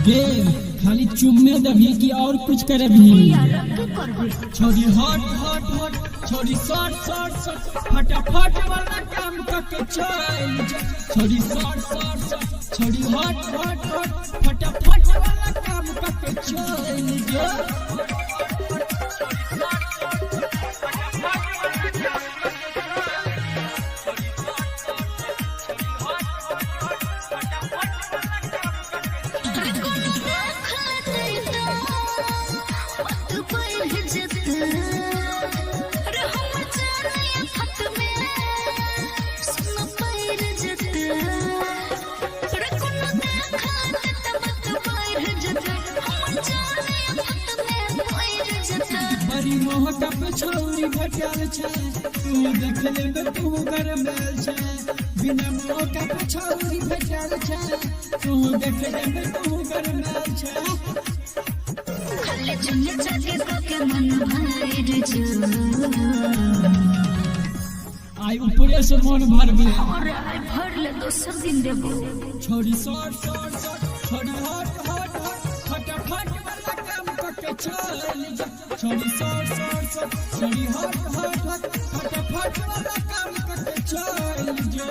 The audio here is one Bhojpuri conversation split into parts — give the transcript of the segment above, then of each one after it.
गे खाली चुम्मे दबी कि और कुछ करे भी छोरी हट हट हट छोरी शॉर्ट शॉर्ट शॉर्ट फटाफट वाला काम करके चल जा छोरी शॉर्ट शॉर्ट शॉर्ट छोरी हट हट हट फटाफट वाला काम करके चल जा बड़ी मोहका पे छौरी भटल छै तू देख ले तू गरमल छै बिना मोहका पे छौरी भटल छै तू देख ले तू गरमल छै खाली चुन्नी चाटे के मन भर जो आई ऊपरे से मन भरबे और आई भर ले दोसर दिन देबो छोरी शॉर्ट शॉर्ट शॉर्ट छोरी हट हट हट फटाफट वाला काम करके चल जा छोरी शॉर्ट शॉर्ट शॉर्ट छोरी हट हट हट फटाफट वाला काम करके चल जा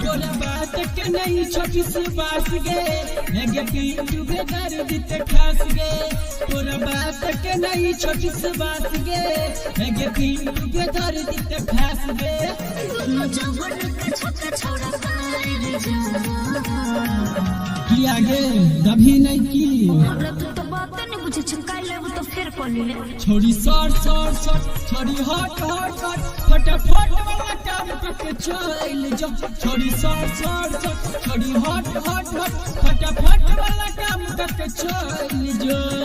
नहीं छोटी सी बात गे लगे पीटू बेदर दिते खास गे तोरा बात के नहीं छोटी सी बात गे लगे पीटू बेदर दिते खास गे दोनों जवान के छोटा छोड़ा पार जा किया गे दभी नहीं की हमरा तो बात नहीं बुझे छकाई लेबो तो फिर कर ले छोरी शॉर्ट शॉर्ट शॉर्ट छोरी हट हट हट फटाफट वाला काम करके चल जा छोरी शॉर्ट शॉर्ट शॉर्ट छोरी हट हट हट फटाफट वाला काम करके चल जा।